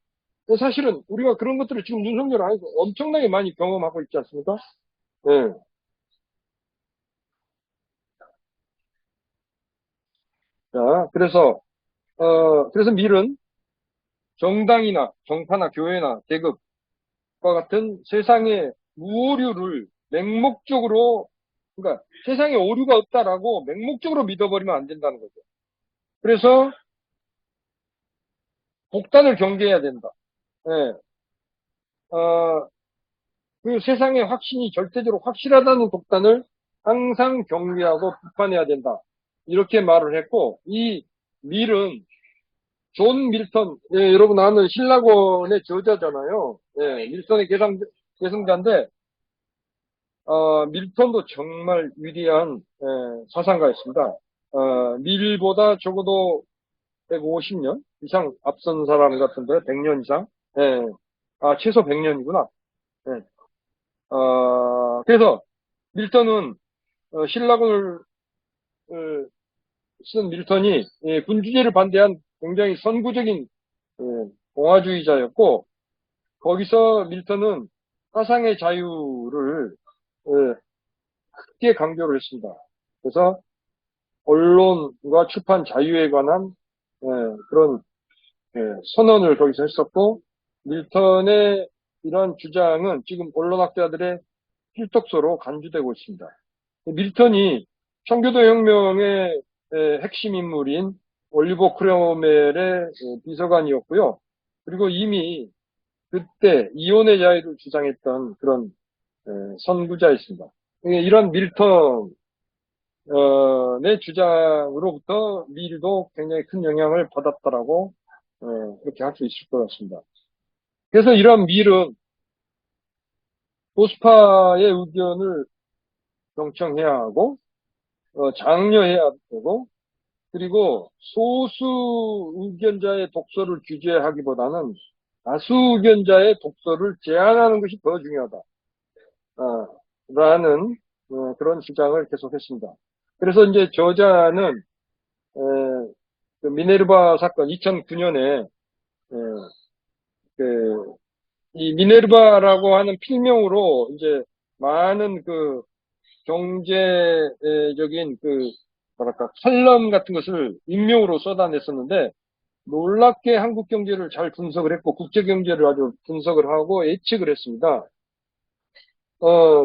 사실은 우리가 그런 것들을 지금 윤석열 안에서 엄청나게 많이 경험하고 있지 않습니까? 네. 자, 그래서 밀은 정당이나 정파나 교회나 계급과 같은 세상의 무오류를 맹목적으로, 그러니까 세상에 오류가 없다라고 맹목적으로 믿어버리면 안 된다는 거죠. 그래서 독단을 경계해야 된다. 예. 그 세상의 확신이 절대적으로 확실하다는 독단을 항상 경계하고 비판해야 된다. 이렇게 말을 했고, 이 밀은 존 밀턴, 예, 여러분 아는 신라권의 저자잖아요. 예, 밀턴의 계승자인데, 밀턴도 정말 위대한 사상가였습니다. 밀보다 적어도 150년 이상 앞선 사람 같은데, 100년 이상. 예, 최소 100년이구나. 네. 그래서 밀턴은 신라군을 쓴 밀턴이 군주제를 반대한 굉장히 선구적인 공화주의자였고, 거기서 밀턴은 사상의 자유를 크게 강조를 했습니다. 그래서 언론과 출판 자유에 관한 그런 선언을 거기서 했었고, 밀턴의 이런 주장은 지금 언론학자들의 필독서로 간주되고 있습니다. 밀턴이 청교도 혁명의 핵심 인물인 올리버 크롬웰의 비서관이었고요. 그리고 이미 그때 이혼의 자유를 주장했던 그런 선구자였습니다. 이런 밀턴의 주장으로부터 밀도 굉장히 큰 영향을 받았다라고 그렇게 할 수 있을 것 같습니다. 그래서 이런 밀은 보수파의 의견을 경청해야 하고 장려해야 되고, 그리고 소수 의견자의 독서를 규제하기보다는 다수 의견자의 독서를 제한하는 것이 더 중요하다. 라는 그런 주장을 계속했습니다. 그래서 이제 저자는 그 미네르바 사건 2009년에 이 미네르바라고 하는 필명으로 이제 많은 그 경제적인 뭐랄까 칼럼 같은 것을 익명으로 쏟아냈었는데, 놀랍게 한국 경제를 잘 분석을 했고 국제 경제를 아주 분석을 하고 예측을 했습니다.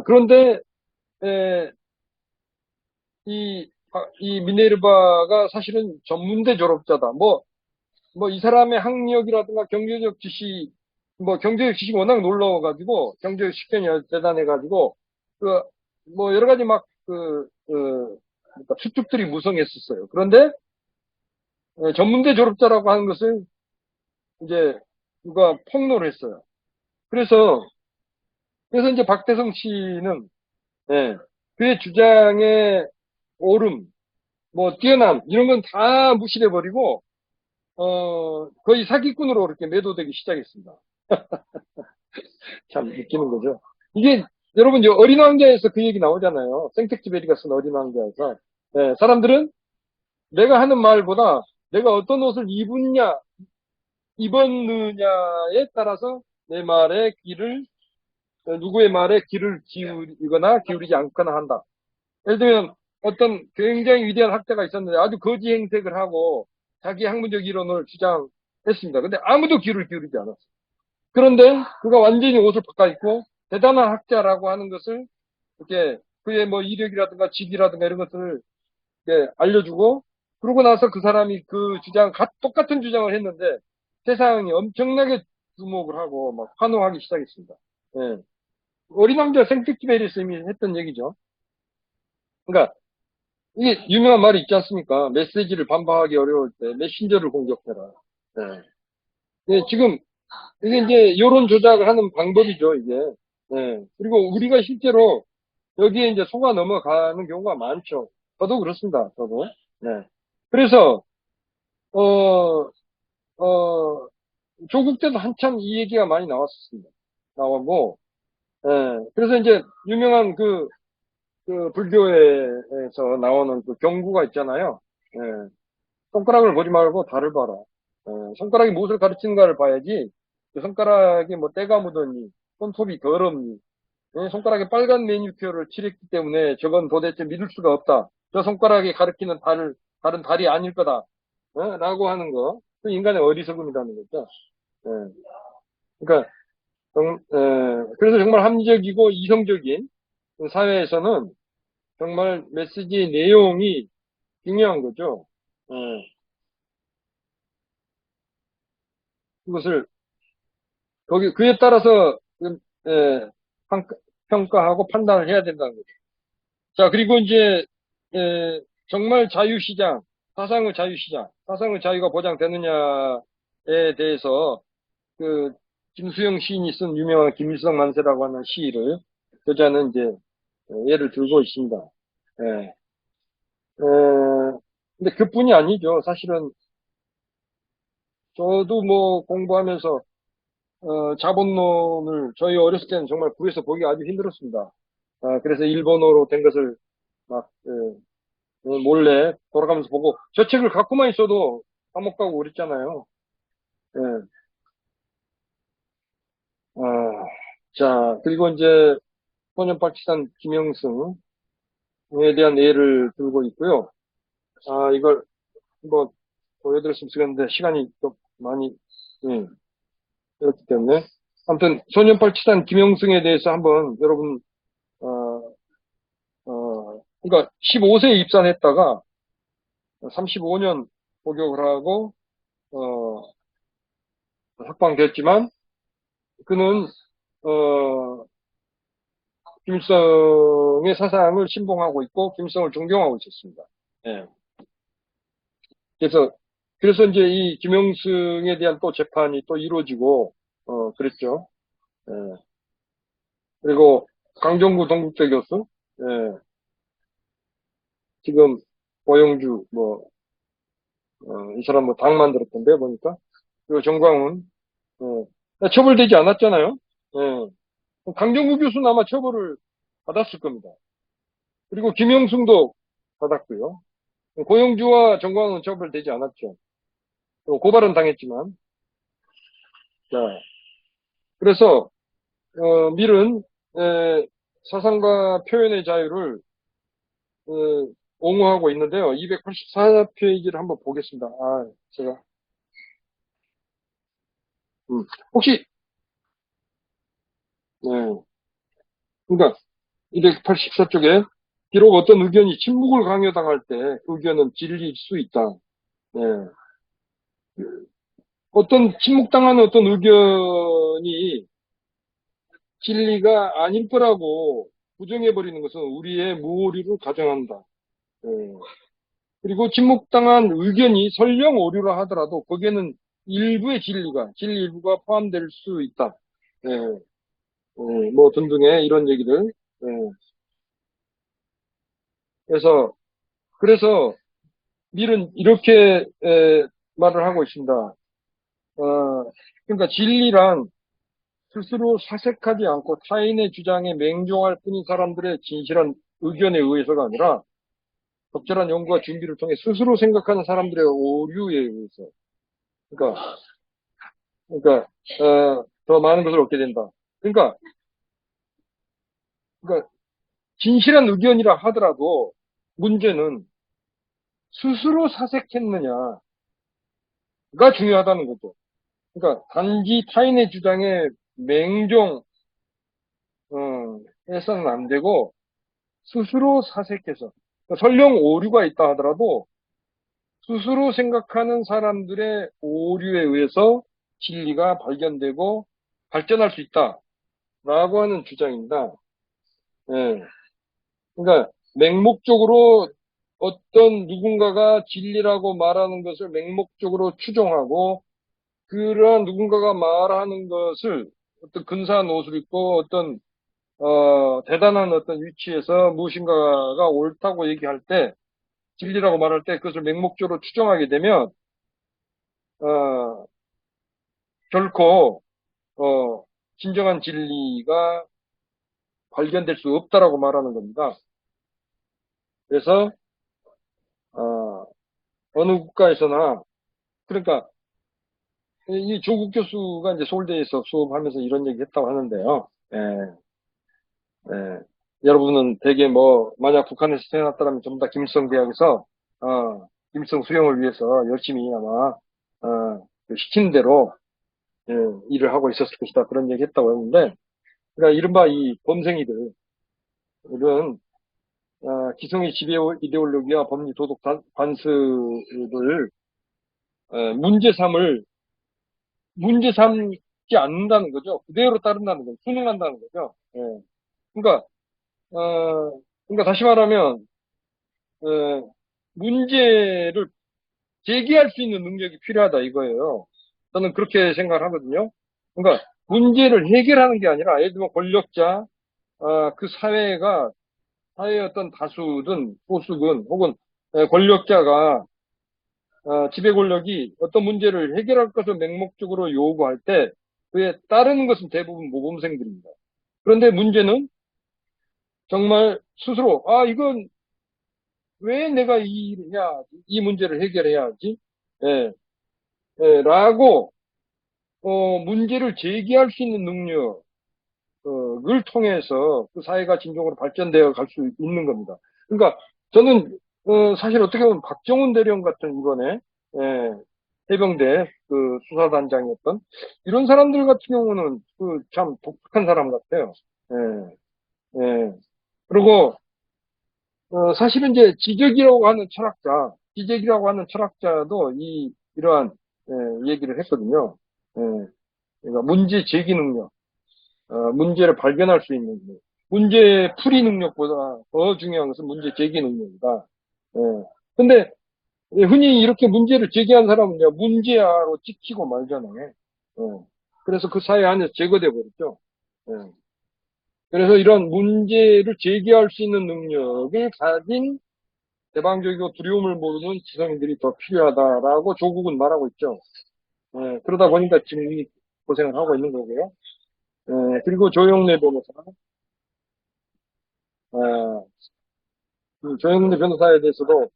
그런데 에, 이 미네르바가 사실은 전문대 졸업자다. 뭐 이 사람의 학력이라든가 경제적 지식, 뭐 경제적 지식이 워낙 놀라워가지고 경제적 식견이 대단해가지고 뭐 여러 가지 그러니까 추측들이 무성했었어요. 그런데 전문대 졸업자라고 하는 것을 이제 누가 폭로를 했어요. 그래서 이제 박대성 씨는 그의 주장의 옳음, 뭐 뛰어남 이런 건 다 무시해 버리고 거의 사기꾼으로 그렇게 매도되기 시작했습니다. 참 웃기는 거죠. 이게 여러분 어린 왕자에서 그 얘기 나오잖아요. 생텍쥐베리가 쓴 어린 왕자에서 사람들은 내가 하는 말보다 내가 어떤 옷을 입었느냐에 따라서 내 말에 누구의 말에 귀를 기울이거나 기울이지 않거나 한다. 예를 들면 어떤 굉장히 위대한 학자가 있었는데 아주 거지 행색을 하고 자기 학문적 이론을 주장했습니다. 근데 아무도 귀를 기울이지 않았어요. 그런데 그가 완전히 옷을 바꿔입고 대단한 학자라고 하는 것을 이렇게 그의 뭐 이력이라든가 직이라든가 이런 것들을 이렇게 알려주고, 그러고 나서 그 사람이 똑같은 주장을 했는데 세상이 엄청나게 주목을 하고 막 환호하기 시작했습니다. 예. 어린 왕자 생텍쥐베리스 이미 했던 얘기죠. 그러니까 이게 유명한 말이 있지 않습니까? 메시지를 반박하기 어려울 때 메신저를 공격해라. 예. 예, 지금 이게 이제 여론 조작을 하는 방법이죠, 이게. 예. 그리고 우리가 실제로 여기에 이제 속아 넘어가는 경우가 많죠. 저도 그렇습니다, 저도. 네. 그래서, 어, 조국 때도 한참 이 얘기가 많이 나왔었습니다. 나오고, 예. 그래서 이제 유명한 그 불교에서 나오는 그 경구가 있잖아요. 예. 손가락을 보지 말고 달을 봐라. 손가락이 무엇을 가르치는가를 봐야지, 그 손가락에 뭐 때가 묻었니, 손톱이 더럽니, 손가락에 빨간 매니큐어를 칠했기 때문에 저건 도대체 믿을 수가 없다. 저 손가락이 가리키는 다른 달이 아닐 거다. 라고 하는 거. 그 인간의 어리석음이라는 거죠. 예. 그러니까, 그래서 정말 합리적이고 이성적인 그 사회에서는 정말 메시지 내용이 중요한 거죠. 예. 그것을, 그에 따라서, 예, 평가하고 판단을 해야 된다는 거죠. 자, 그리고 이제, 정말 자유시장, 사상의 자유시장, 사상의 자유가 보장되느냐에 대해서, 그, 김수영 시인이 쓴 유명한 김일성 만세라고 하는 시를, 저자는 이제, 예를 들고 있습니다. 예. 근데 그뿐이 아니죠. 사실은, 저도 뭐 공부하면서 자본론을 저희 어렸을 때는 정말 구에서 보기 아주 힘들었습니다. 그래서 일본어로 된 것을 막 몰래 돌아가면서 보고 저 책을 갖고만 있어도 감옥 가고 그랬잖아요. 예. 아, 자, 그리고 이제 소년박치산 김영승에 대한 예를 들고 있고요. 이걸 뭐 보여드렸으면 좋겠는데 시간이 좀 많이 그렇기 때문에 아무튼 소년박치산 김영승에 대해서 한번 여러분 어, 그러니까 15세에 입산했다가 35년 복역을 하고 어, 석방됐지만 그는 어, 김일성의 사상을 신봉하고 있고 김일성을 존경하고 있었습니다. 예. 그래서 이제 이 김영승에 대한 또 재판이 또 이루어지고 그랬죠. 예. 그리고 강정구 동국대 교수, 예. 지금 고영주 뭐 이 사람 뭐 당 만들었던데 보니까 그리고 정광훈 처벌되지 않았잖아요. 예. 강정구 교수는 아마 처벌을 받았을 겁니다. 그리고 김영승도 받았고요. 고영주와 정광훈은 처벌되지 않았죠. 고발은 당했지만. 자, 그래서 밀은 사상과 표현의 자유를 어, 옹호하고 있는데요. 284페이지를 한번 보겠습니다. 제가 혹시 네, 그러니까 284쪽에 비록 어떤 의견이 침묵을 강요당할 때 그 의견은 진리일 수 있다. 네. 어떤 침묵당하는 어떤 의견이 진리가 아닐 거라고 부정해버리는 것은 우리의 무오류를 가정한다. 네. 그리고 침묵당한 의견이 설령 오류라 하더라도 거기에는 일부의 진리 일부가 포함될 수 있다. 네. 뭐 등등의 이런 얘기를. 네. 그래서 밀은 이렇게 말을 하고 있습니다. 그러니까 진리란 스스로 사색하지 않고 타인의 주장에 맹종할 뿐인 사람들의 진실한 의견에 의해서가 아니라 적절한 연구와 준비를 통해 스스로 생각하는 사람들의 오류에 의해서. 그러니까, 더 많은 것을 얻게 된다. 그러니까, 그러니까 진실한 의견이라 하더라도 문제는 스스로 사색했느냐가 중요하다는 거죠. 그러니까 단지 타인의 주장에 맹종 해서는 안 되고 스스로 사색해서 그러니까 설령 오류가 있다 하더라도 스스로 생각하는 사람들의 오류에 의해서 진리가 발견되고 발전할 수 있다라고 하는 주장입니다. 예. 그러니까 맹목적으로 어떤 누군가가 진리라고 말하는 것을 맹목적으로 추종하고 그러한 누군가가 말하는 것을 어떤 근사한 옷을 입고 어떤 대단한 어떤 위치에서 무엇인가가 옳다고 얘기할 때 진리라고 말할 때 그것을 맹목적으로 추정하게 되면 어, 결코 진정한 진리가 발견될 수 없다라고 말하는 겁니다. 그래서 어느 국가에서나 그러니까 이 조국 교수가 이제 서울대에서 수업하면서 이런 얘기 했다고 하는데요. 예, 예. 여러분은 대개 뭐 만약 북한에서 태어났다면 전부 다 김일성 대학에서 김일성 수령을 위해서 열심히 아마 그 시킨 대로 예, 일을 하고 있었을 것이다 그런 얘기 했다고 하는데 그러니까 이른바 이 범생이들은 기성의 지배 이데올로기와 법리 도덕 관습을 문제 삼지 않는다는 거죠. 그대로 따른다는 거죠. 순응한다는 거죠. 예. 그러니까 다시 말하면 문제를 제기할 수 있는 능력이 필요하다 이거예요. 저는 그렇게 생각을 하거든요. 그러니까 문제를 해결하는 게 아니라 예를 들면 권력자, 그 사회의 어떤 다수든 소수든 혹은 권력자가 지배 권력이 어떤 문제를 해결할 것을 맹목적으로 요구할 때 그에 따르는 것은 대부분 모범생들입니다. 그런데 문제는 정말 스스로, 이건 왜 내가 이 일을 해야지? 이 문제를 해결해야지? 예, 라고, 문제를 제기할 수 있는 능력을 통해서 그 사회가 진정으로 발전되어 갈 수 있는 겁니다. 그러니까 저는, 사실 어떻게 보면 박정훈 대령 같은 이번에, 예, 해병대 그 수사단장이었던 이런 사람들 같은 경우는 그 참 독특한 사람 같아요. 예, 예. 그리고 사실은 이제 지적이라고 하는 철학자도 이러한 얘기를 했거든요. 예, 그러니까 문제 제기 능력, 문제를 발견할 수 있는 능력, 문제 풀이 능력보다 더 중요한 것은 문제 제기 능력이다. 예. 근데 흔히 이렇게 문제를 제기한 사람은 이제 문제아로 찍히고 말잖아요. 예. 그래서 그 사회 안에서 제거돼 버렸죠. 예. 그래서 이런 문제를 제기할 수 있는 능력을 가진 개방적이고 두려움을 모르는 지성인들이 더 필요하다라고 조국은 말하고 있죠. 그러다 보니까 지금 이 고생을 하고 있는 거고요. 그리고 조영래 변호사, 그 조영래 변호사에 대해서도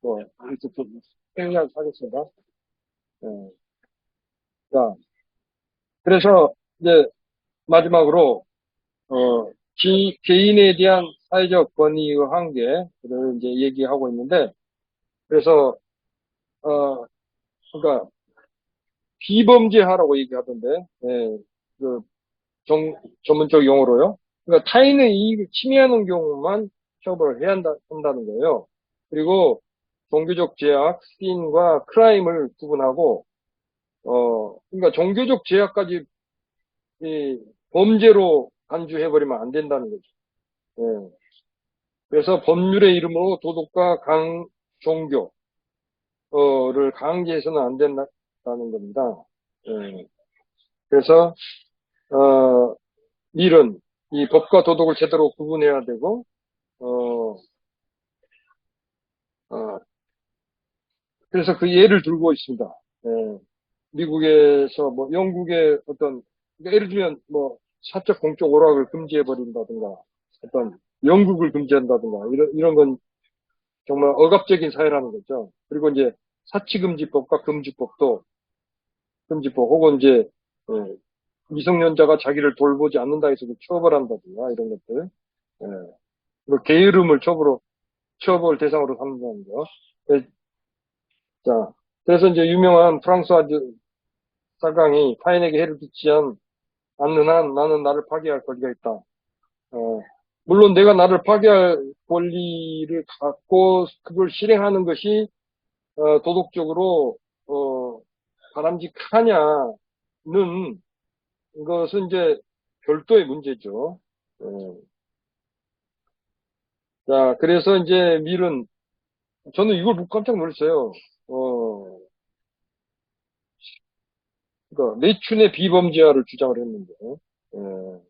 뭐 이렇게 좀 생략 하겠습니다. 예, 자, 그래서 이제 마지막으로 개인에 대한 사회적 권위의 한계를 이제 얘기하고 있는데, 그래서 어, 그러니까 비범죄하라고 얘기하던데, 그 전문적 용어로요. 그러니까 타인의 이익을 침해하는 경우만 처벌을 해야 한다는 거예요. 그리고 종교적 제약, 시인과 크라임을 구분하고, 그러니까 종교적 제약까지 이 범죄로 간주해버리면 안 된다는 거죠. 예. 그래서 법률의 이름으로 도덕과 종교를 강제해서는 안 된다는 겁니다. 예. 그래서, 어, 일은 이 법과 도덕을 제대로 구분해야 되고, 어, 어, 그래서 그 예를 들고 있습니다. 예, 미국에서 뭐 영국의 어떤 그러니까 예를 들면 뭐 사적 공적 오락을 금지해 버린다든가 어떤 영국을 금지한다든가 이런 건 정말 억압적인 사회라는 거죠. 그리고 이제 사치금지법과 금지법 혹은 이제 예, 미성년자가 자기를 돌보지 않는다 해서 처벌한다든가 이런 것들. 예, 그리고 게으름을 처벌 대상으로 삼는다는 거. 예, 자, 그래서 이제 유명한 프랑스와 사강이 타인에게 해를 끼치지 않는 한 나는 나를 파괴할 권리가 있다. 물론 내가 나를 파괴할 권리를 갖고 그걸 실행하는 것이 도덕적으로 바람직하냐는 것은 이제 별도의 문제죠. 어, 자, 그래서 이제 밀은 저는 이걸 보고 깜짝 놀랐어요. 어, 그러니까 매춘의 비범죄화를 주장을 했는데, 어,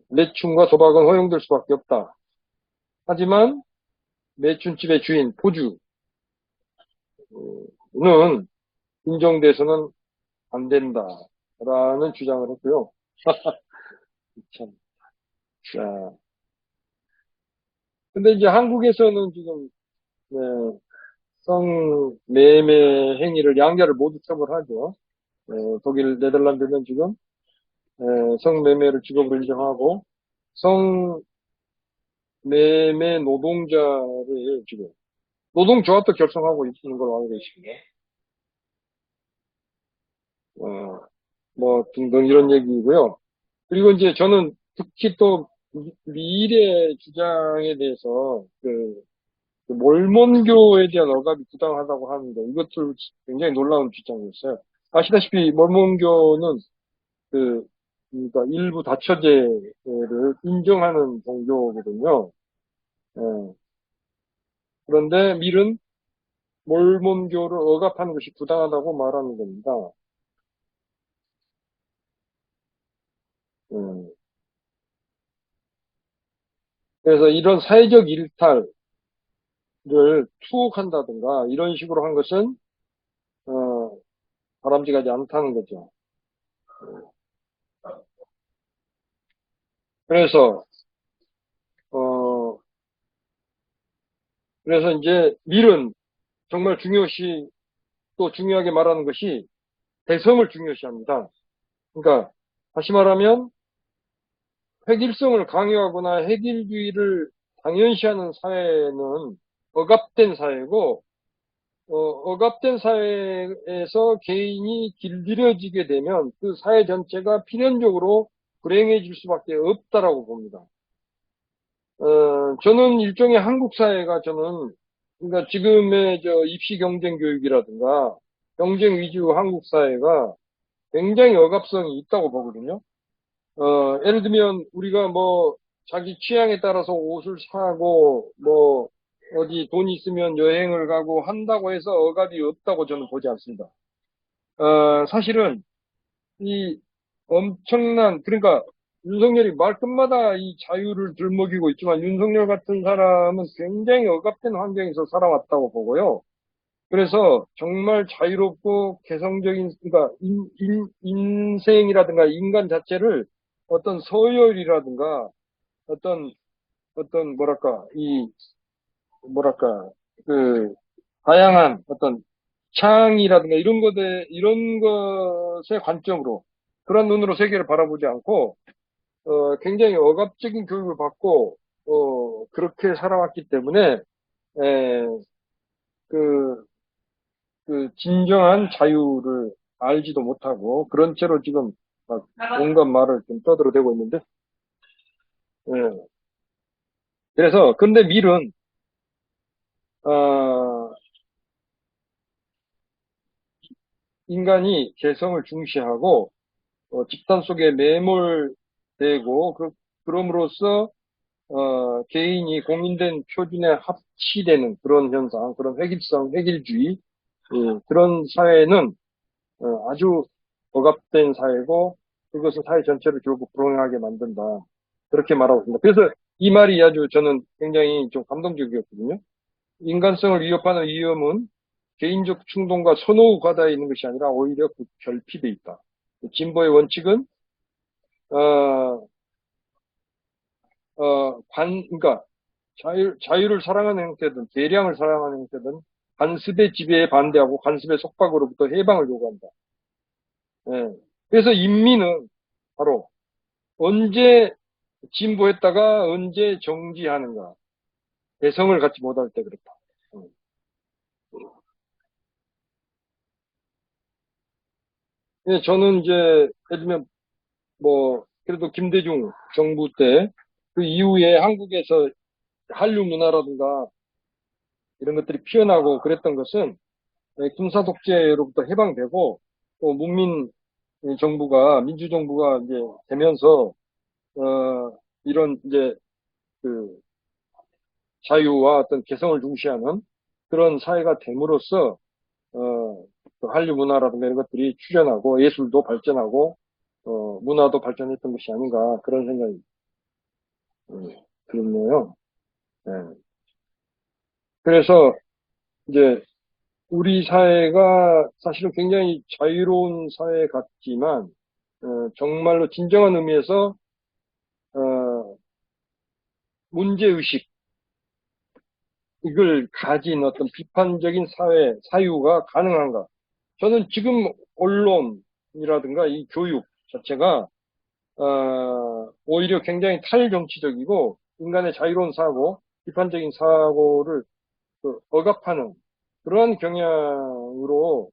매춘과 도박은 허용될 수밖에 없다. 하지만 매춘집의 주인 포주는 인정돼서는 안 된다라는 주장을 했고요. 참, 자, 근데 이제 한국에서는 지금 네, 성매매 행위를 양자를 모두 처벌하죠. 독일, 네덜란드는 지금 성매매를 직업으로 인정하고 성매매 노동자를 지금 노동조합도 결성하고 있는 걸로 알고 있습니다. 어, 뭐 등등 이런 얘기고요. 그리고 이제 저는 특히 또 미래 주장에 대해서 그 몰몬교에 대한 억압이 부당하다고 하는데 이것도 굉장히 놀라운 주장이었어요. 아시다시피 몰몬교는 그 그러니까 일부 다처제를 인정하는 종교거든요. 예. 그런데 밀은 몰몬교를 억압하는 것이 부당하다고 말하는 겁니다. 예. 그래서 이런 사회적 일탈을 투옥한다든가 이런 식으로 한 것은 어, 바람직하지 않다는 거죠. 그래서, 어, 그래서 이제 밀은 정말 중요시, 또 중요하게 말하는 것이 개성을 중요시합니다. 그러니까, 다시 말하면, 획일성을 강요하거나 획일주의를 당연시하는 사회는 억압된 사회고, 억압된 사회에서 개인이 길들여지게 되면 그 사회 전체가 필연적으로 불행해질 수밖에 없다라고 봅니다. 저는 일종의 한국 사회가 그러니까 지금의 입시 경쟁 교육이라든가 경쟁 위주 한국 사회가 굉장히 억압성이 있다고 보거든요. 예를 들면 우리가 뭐 자기 취향에 따라서 옷을 사고 뭐 어디 돈이 있으면 여행을 가고 한다고 해서 억압이 없다고 저는 보지 않습니다. 사실은 이 그러니까 윤석열이 말끝마다 이 자유를 들먹이고 있지만 윤석열 같은 사람은 굉장히 억압된 환경에서 살아왔다고 보고요. 그래서 정말 자유롭고 개성적인, 그러니까 인생이라든가 인간 자체를 어떤 서열이라든가 어떤, 뭐랄까, 뭐랄까, 그, 다양한 어떤 창이라든가 이런 것의 관점으로, 그런 눈으로 세계를 바라보지 않고, 굉장히 억압적인 교육을 받고, 그렇게 살아왔기 때문에, 에, 그, 진정한 자유를 알지도 못하고, 그런 채로 지금 막 온갖 말을 좀 떠들어대고 있는데, 예. 근데 밀은, 어, 인간이 개성을 중시하고, 집단 속에 매몰되고, 그럼으로써, 개인이 공인된 표준에 합치되는 그런 현상, 그런 획일주의, 그런 사회는 아주 억압된 사회고, 그것은 사회 전체를 결국 불행하게 만든다. 그렇게 말하고 있습니다. 그래서 이 말이 아주 저는 굉장히 좀 감동적이었거든요. 인간성을 위협하는 위험은 개인적 충동과 선호 과다에 있는 것이 아니라 오히려 그 결핍에 있다. 진보의 원칙은 어, 그러니까 자유를 사랑하는 형태든 대량을 사랑하는 형태든 관습의 지배에 반대하고 관습의 속박으로부터 해방을 요구한다. 예. 그래서 인민은 바로 언제 진보했다가 언제 정지하는가. 개성을 갖지 못할 때 그렇다. 음. 예, 저는 이제 예를 들면 뭐 그래도 김대중 정부 때 그 이후에 한국에서 한류 문화라든가 이런 것들이 피어나고 그랬던 것은 군사 독재로부터 해방되고 또 정부가 민주정부가 이제 되면서 이런 이제 그 자유와 어떤 개성을 중시하는 그런 사회가 됨으로써 그 한류 문화라든가 이런 것들이 출현하고 예술도 발전하고 문화도 발전했던 것이 아닌가 그런 생각이 들네요. 네. 그래서 이제 우리 사회가 사실은 굉장히 자유로운 사회 같지만 정말로 진정한 의미에서 어, 문제의식 이걸 가진 어떤 비판적인 사유가 가능한가? 저는 지금 언론이라든가 이 교육 자체가 오히려 굉장히 탈정치적이고 인간의 자유로운 사고, 비판적인 사고를 억압하는 그러한 경향으로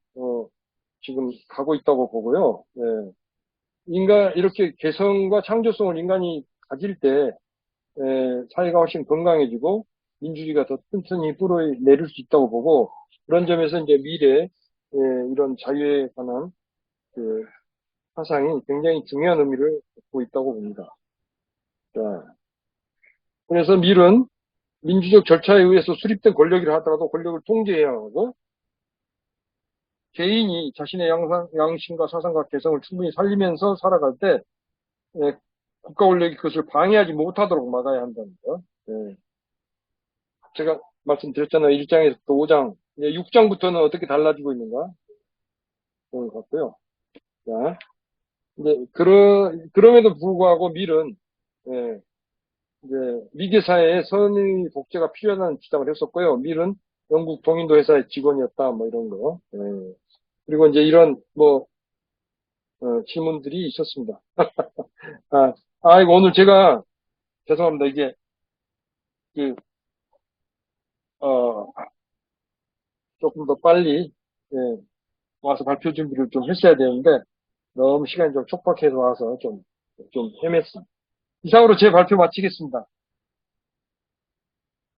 지금 가고 있다고 보고요. 예. 이렇게 개성과 창조성을 인간이 가질 때 사회가 훨씬 건강해지고 민주주의가 더 튼튼히 뿌러내릴 수 있다고 보고 그런 점에서 이제 미래 이런 자유에 관한 그 사상이 굉장히 중요한 의미를 갖고 있다고 봅니다. 자, 그래서 밀은 민주적 절차에 의해서 수립된 권력이라 하더라도 권력을 통제해야 하고 개인이 자신의 양심과 사상과 개성을 충분히 살리면서 살아갈 때 국가 권력이 그것을 방해하지 못하도록 막아야 한다는 거. 예. 제가 말씀드렸잖아요. 1장에서 또 5장, 6장부터는 어떻게 달라지고 있는가 보는 것 같고요. 자, 이제, 그럼에도 불구하고 밀은, 예, 이제, 미개 사회에 선의 복제가 필요하다는 주장을 했었고요. 밀은 영국 동인도 회사의 직원이었다, 뭐 이런 거. 예. 그리고 이제 이런, 뭐, 질문들이 있었습니다. 이거 오늘 제가, 죄송합니다. 이게, 그, 어, 조금 더 빨리, 예, 와서 발표 준비를 좀 했어야 되는데, 너무 시간이 좀 촉박해서 와서 좀 헤맸습니다. 이상으로 제 발표 마치겠습니다.